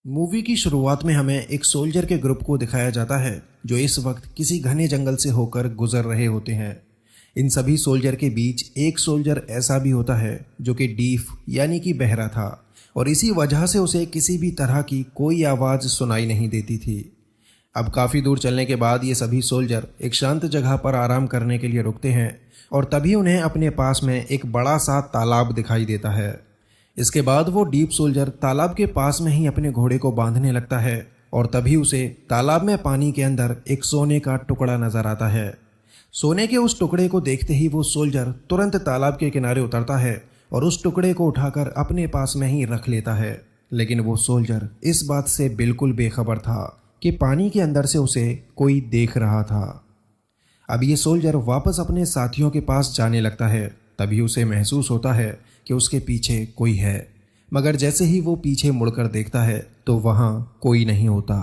Movie की शुरुआत में हमें एक सोल्जर के ग्रुप को दिखाया जाता है जो इस वक्त किसी घने जंगल से होकर गुजर रहे होते हैं। इन सभी सोल्जर के बीच एक सोल्जर ऐसा भी होता है जो कि डीफ यानी कि बहरा था और इसी वजह से उसे किसी भी तरह की कोई आवाज़ सुनाई नहीं देती थी। अब काफ़ी दूर चलने के बाद ये सभी सोल्जर एक शांत जगह पर आराम करने के लिए रुकते हैं और तभी उन्हें अपने पास में एक बड़ा सा तालाब दिखाई देता है। इसके बाद वो डीप सोल्जर तालाब के पास में ही अपने घोड़े को बांधने लगता है और तभी उसे तालाब में पानी के अंदर एक सोने का टुकड़ा नजर आता है। सोने के उस टुकड़े को देखते ही वो सोल्जर तुरंत तालाब के किनारे उतरता है और उस टुकड़े को उठाकर अपने पास में ही रख लेता है। लेकिन वो सोल्जर इस बात से बिल्कुल बेखबर था कि पानी के अंदर से उसे कोई देख रहा था। अब ये सोल्जर वापस अपने साथियों के पास जाने लगता है। तभी उसे महसूस होता है कि उसके पीछे कोई है, मगर जैसे ही वो पीछे मुड़कर देखता है तो वहाँ कोई नहीं होता।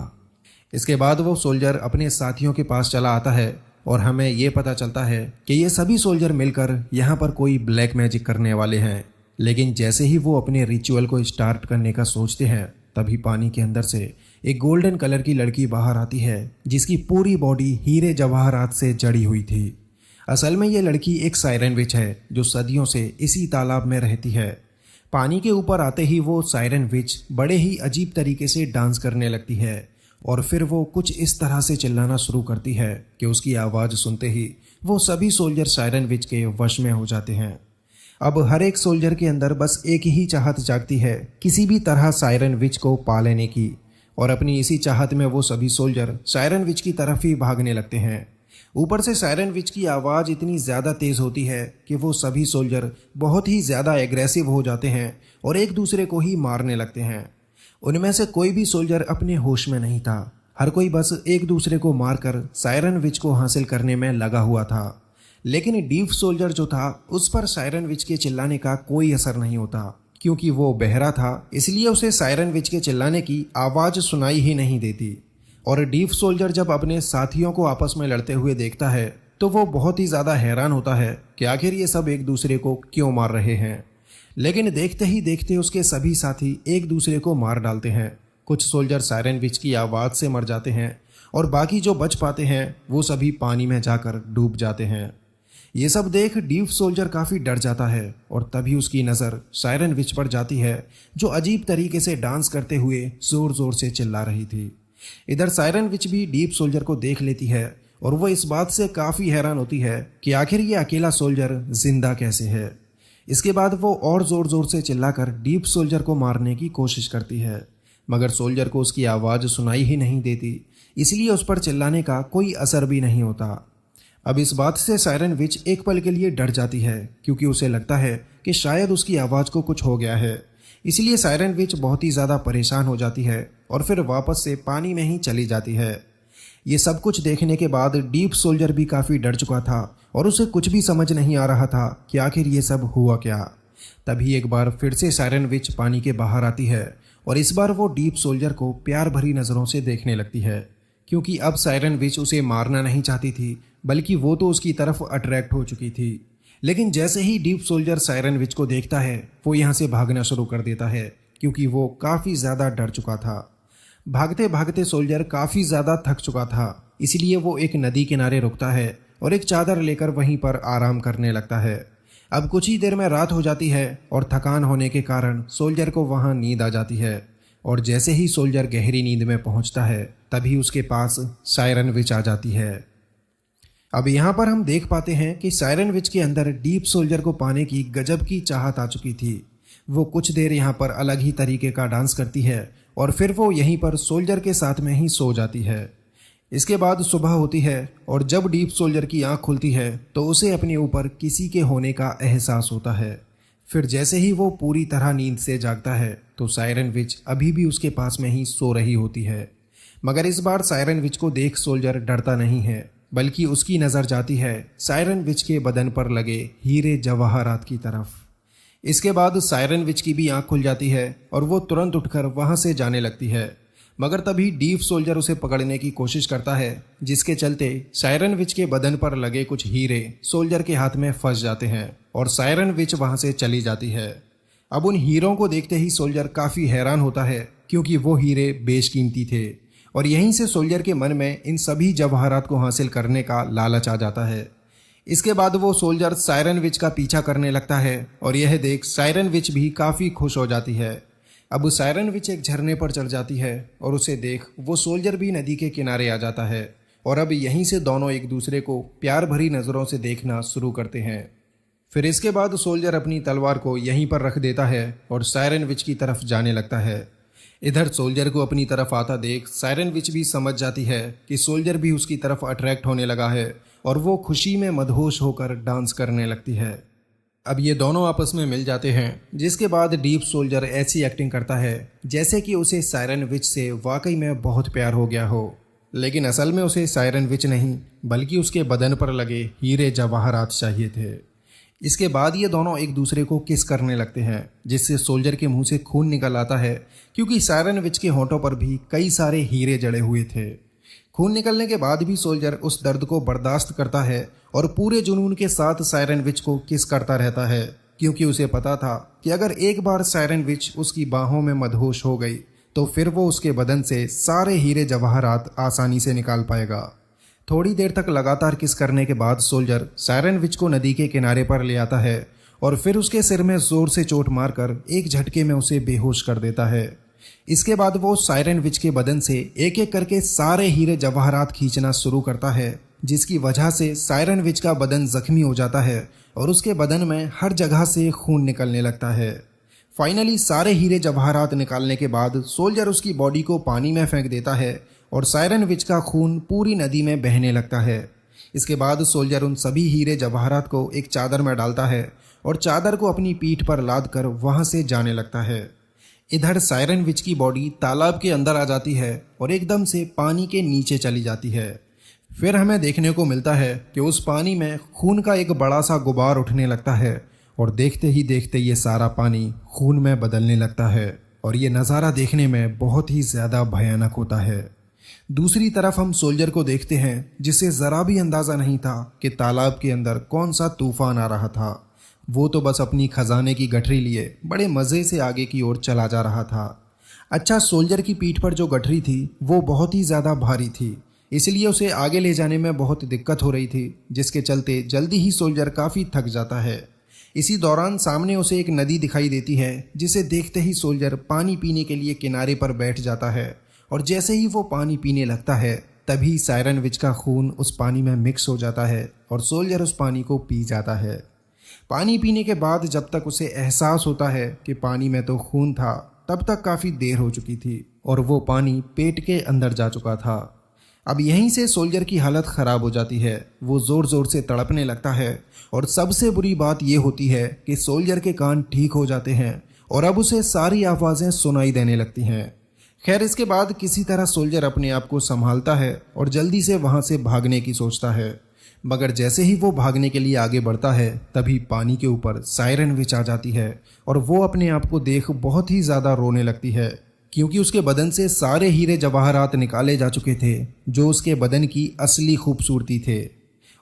इसके बाद वो सोल्जर अपने साथियों के पास चला आता है और हमें ये पता चलता है कि ये सभी सोल्जर मिलकर यहाँ पर कोई ब्लैक मैजिक करने वाले हैं। लेकिन जैसे ही वो अपने रिचुअल को स्टार्ट करने का सोचते हैं तभी पानी के अंदर से एक गोल्डन कलर की लड़की बाहर आती है जिसकी पूरी बॉडी हीरे जवाहरात से जड़ी हुई थी। असल में ये लड़की एक सायरन विच है जो सदियों से इसी तालाब में रहती है। पानी के ऊपर आते ही वो सायरन विच बड़े ही अजीब तरीके से डांस करने लगती है और फिर वो कुछ इस तरह से चिल्लाना शुरू करती है कि उसकी आवाज़ सुनते ही वो सभी सोल्जर सायरन विच के वश में हो जाते हैं। अब हर एक सोल्जर के अंदर बस एक ही चाहत जागती है, किसी भी तरह सायरन विच को पा लेने की, और अपनी इसी चाहत में वो सभी सोल्जर सायरन विच की तरफ ही भागने लगते हैं। ऊपर से सायरन विच की आवाज़ इतनी ज़्यादा तेज़ होती है कि वो सभी सोल्जर बहुत ही ज़्यादा एग्रेसिव हो जाते हैं और एक दूसरे को ही मारने लगते हैं। उनमें से कोई भी सोल्जर अपने होश में नहीं था। हर कोई बस एक दूसरे को मारकर सायरन विच को हासिल करने में लगा हुआ था। लेकिन डीफ सोल्जर जो था उस पर सायरन विच के चिल्लाने का कोई असर नहीं होता, क्योंकि वो बहरा था, इसलिए उसे सायरन विच के चिल्लाने की आवाज़ सुनाई ही नहीं देती। और डीफ सोल्जर जब अपने साथियों को आपस में लड़ते हुए देखता है तो वो बहुत ही ज़्यादा हैरान होता है कि आखिर ये सब एक दूसरे को क्यों मार रहे हैं। लेकिन देखते ही देखते उसके सभी साथी एक दूसरे को मार डालते हैं। कुछ सोल्जर सायरन विच की आवाज़ से मर जाते हैं और बाकी जो बच पाते हैं वो सभी पानी में जाकर डूब जाते हैं। ये सब देख डीफ सोल्जर काफ़ी डर जाता है और तभी उसकी नज़र सायरन विच पर जाती है जो अजीब तरीके से डांस करते हुए ज़ोर ज़ोर से चिल्ला रही थी। इधर सायरन विच भी डीप सोल्जर को देख लेती है और वो इस बात से काफ़ी हैरान होती है कि आखिर ये अकेला सोल्जर जिंदा कैसे है। इसके बाद वो और ज़ोर ज़ोर से चिल्लाकर डीप सोल्जर को मारने की कोशिश करती है, मगर सोल्जर को उसकी आवाज़ सुनाई ही नहीं देती, इसलिए उस पर चिल्लाने का कोई असर भी नहीं होता। अब इस बात से सायरन विच एक पल के लिए डर जाती है, क्योंकि उसे लगता है कि शायद उसकी आवाज़ को कुछ हो गया है। इसलिए सायरन विच बहुत ही ज़्यादा परेशान हो जाती है और फिर वापस से पानी में ही चली जाती है। ये सब कुछ देखने के बाद डीप सोल्जर भी काफ़ी डर चुका था और उसे कुछ भी समझ नहीं आ रहा था कि आखिर ये सब हुआ क्या। तभी एक बार फिर से सायरन विच पानी के बाहर आती है और इस बार वो डीप सोल्जर को प्यार भरी नज़रों से देखने लगती है, क्योंकि अब सायरन विच उसे मारना नहीं चाहती थी, बल्कि वो तो उसकी तरफ अट्रैक्ट हो चुकी थी। लेकिन जैसे ही डीप सोल्जर सायरन विच को देखता है वो यहाँ से भागना शुरू कर देता है, क्योंकि वो काफ़ी ज़्यादा डर चुका था। भागते भागते सोल्जर काफ़ी ज़्यादा थक चुका था, इसलिए वो एक नदी किनारे रुकता है और एक चादर लेकर वहीं पर आराम करने लगता है। अब कुछ ही देर में रात हो जाती है और थकान होने के कारण सोल्जर को वहाँ नींद आ जाती है और जैसे ही सोल्जर गहरी नींद में पहुँचता है तभी उसके पास सायरन विच आ जाती है। अब यहाँ पर हम देख पाते हैं कि सायरन विच के अंदर डीप सोल्जर को पाने की गजब की चाहत आ चुकी थी। वो कुछ देर यहाँ पर अलग ही तरीके का डांस करती है और फिर वो यहीं पर सोल्जर के साथ में ही सो जाती है। इसके बाद सुबह होती है और जब डीप सोल्जर की आंख खुलती है तो उसे अपने ऊपर किसी के होने का एहसास होता है। फिर जैसे ही वो पूरी तरह नींद से जागता है तो सायरन विच अभी भी उसके पास में ही सो रही होती है, मगर इस बार सायरन विच को देख सोल्जर डरता नहीं है, बल्कि उसकी नज़र जाती है सायरन विच के बदन पर लगे हीरे जवाहरात की तरफ। इसके बाद सायरन विच की भी आंख खुल जाती है और वो तुरंत उठकर वहाँ से जाने लगती है, मगर तभी डीप सोल्जर उसे पकड़ने की कोशिश करता है, जिसके चलते सायरन विच के बदन पर लगे कुछ हीरे सोल्जर के हाथ में फंस जाते हैं और सायरन विच वहाँ से चली जाती है। अब उन हीरों को देखते ही सोल्जर काफ़ी हैरान होता है क्योंकि वो हीरे बेशकीमती थे। और यहीं से सोल्जर के मन में इन सभी जवाहरात को हासिल करने का लालच आ जाता है। इसके बाद वो सोल्जर सायरन विच का पीछा करने लगता है और यह देख सायरन विच भी काफ़ी खुश हो जाती है। अब सायरन विच एक झरने पर चढ़ जाती है और उसे देख वो सोल्जर भी नदी के किनारे आ जाता है और अब यहीं से दोनों एक दूसरे को प्यार भरी नज़रों से देखना शुरू करते हैं। फिर इसके बाद सोल्जर अपनी तलवार को यहीं पर रख देता है और सायरन विच की तरफ जाने लगता है। इधर सोल्जर को अपनी तरफ आता देख सायरन विच भी समझ जाती है कि सोल्जर भी उसकी तरफ अट्रैक्ट होने लगा है और वो खुशी में मदहोश होकर डांस करने लगती है। अब ये दोनों आपस में मिल जाते हैं, जिसके बाद डीप सोल्जर ऐसी एक्टिंग करता है जैसे कि उसे सायरन विच से वाकई में बहुत प्यार हो गया हो, लेकिन असल में उसे सायरन विच नहीं बल्कि उसके बदन पर लगे हीरे जवाहरात चाहिए थे। इसके बाद ये दोनों एक दूसरे को किस करने लगते हैं, जिससे सोल्जर के मुंह से खून निकल आता है क्योंकि सायरन विच के होंठों पर भी कई सारे हीरे जड़े हुए थे। खून निकलने के बाद भी सोल्जर उस दर्द को बर्दाश्त करता है और पूरे जुनून के साथ सायरन विच को किस करता रहता है, क्योंकि उसे पता था कि अगर एक बार सायरन विच उसकी बाहों में मदहोश हो गई तो फिर वो उसके बदन से सारे हीरे जवाहरात आसानी से निकाल पाएगा। थोड़ी देर तक लगातार किस करने के बाद सोल्जर सायरन विच को नदी के किनारे पर ले आता है और फिर उसके सिर में जोर से चोट मारकर एक झटके में उसे बेहोश कर देता है। इसके बाद वो सायरन विच के बदन से एक एक करके सारे हीरे जवाहरात खींचना शुरू करता है, जिसकी वजह से सायरन विच का बदन जख्मी हो जाता है और उसके बदन में हर जगह से खून निकलने लगता है। फाइनली सारे हीरे जवाहरात निकालने के बाद सोल्जर उसकी बॉडी को पानी में फेंक देता है और सायरन विच का खून पूरी नदी में बहने लगता है। इसके बाद सोल्जर उन सभी हीरे जवाहरात को एक चादर में डालता है और चादर को अपनी पीठ पर लाद कर वहाँ से जाने लगता है। इधर सायरन विच की बॉडी तालाब के अंदर आ जाती है और एकदम से पानी के नीचे चली जाती है। फिर हमें देखने को मिलता है कि उस पानी में खून का एक बड़ा सा गुबार उठने लगता है और देखते ही देखते ये सारा पानी खून में बदलने लगता है और ये नज़ारा देखने में बहुत ही ज़्यादा भयानक होता है। दूसरी तरफ हम सोल्जर को देखते हैं जिसे ज़रा भी अंदाज़ा नहीं था कि तालाब के अंदर कौन सा तूफान आ रहा था। वो तो बस अपनी खजाने की गठरी लिए बड़े मज़े से आगे की ओर चला जा रहा था। अच्छा, सोल्जर की पीठ पर जो गठरी थी वो बहुत ही ज़्यादा भारी थी, इसलिए उसे आगे ले जाने में बहुत दिक्कत हो रही थी, जिसके चलते जल्दी ही सोल्जर काफ़ी थक जाता है। इसी दौरान सामने उसे एक नदी दिखाई देती है, जिसे देखते ही सोल्जर पानी पीने के लिए किनारे पर बैठ जाता है और जैसे ही वो पानी पीने लगता है तभी सायरन विच का खून उस पानी में मिक्स हो जाता है और सोल्जर उस पानी को पी जाता है। पानी पीने के बाद जब तक उसे एहसास होता है कि पानी में तो खून था, तब तक काफ़ी देर हो चुकी थी और वो पानी पेट के अंदर जा चुका था। अब यहीं से सोल्जर की हालत ख़राब हो जाती है। वो ज़ोर ज़ोर से तड़पने लगता है और सबसे बुरी बात ये होती है कि सोल्जर के कान ठीक हो जाते हैं और अब उसे सारी आवाज़ें सुनाई देने लगती हैं। खैर, इसके बाद किसी तरह सोल्जर अपने आप को संभालता है और जल्दी से वहाँ से भागने की सोचता है, मगर जैसे ही वो भागने के लिए आगे बढ़ता है तभी पानी के ऊपर सायरन विच आ जाती है और वो अपने आप को देख बहुत ही ज़्यादा रोने लगती है, क्योंकि उसके बदन से सारे हीरे जवाहरात निकाले जा चुके थे जो उसके बदन की असली खूबसूरती थे।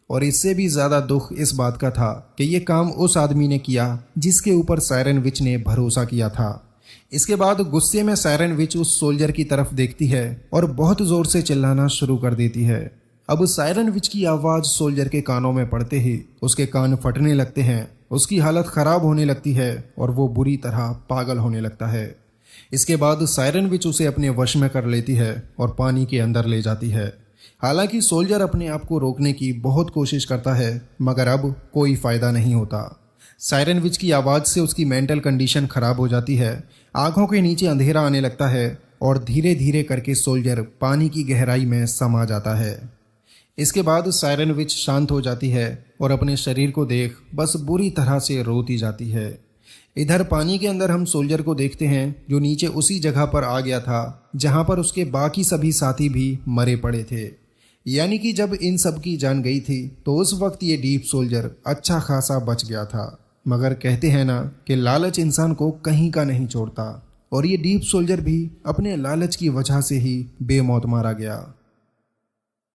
और इससे भी ज़्यादा दुख इस बात का था कि ये काम उस आदमी ने किया जिसके ऊपर सायरन विच ने भरोसा किया था। इसके बाद गुस्से में सायरन विच उस सोल्जर की तरफ देखती है और बहुत ज़ोर से चिल्लाना शुरू कर देती है। अब सायरन विच की आवाज़ सोल्जर के कानों में पड़ते ही उसके कान फटने लगते हैं, उसकी हालत ख़राब होने लगती है और वो बुरी तरह पागल होने लगता है। इसके बाद सायरन विच उसे अपने वश में कर लेती है और पानी के अंदर ले जाती है। हालांकि सोल्जर अपने आप को रोकने की बहुत कोशिश करता है, मगर अब कोई फ़ायदा नहीं होता। सायरन विच की आवाज़ से उसकी मेंटल कंडीशन ख़राब हो जाती है, आंखों के नीचे अंधेरा आने लगता है और धीरे धीरे करके सोल्जर पानी की गहराई में समा जाता है। इसके बाद सायरन विच शांत हो जाती है और अपने शरीर को देख बस बुरी तरह से रोती जाती है। इधर पानी के अंदर हम सोल्जर को देखते हैं जो नीचे उसी जगह पर आ गया था जहां पर उसके बाकी सभी साथी भी मरे पड़े थे। यानी कि जब इन सब की जान गई थी तो उस वक्त ये डीप सोल्जर अच्छा खासा बच गया था। मगर कहते हैं ना कि लालच इंसान को कहीं का नहीं छोड़ता, और ये डीप सोल्जर भी अपने लालच की वजह से ही बेमौत मारा गया।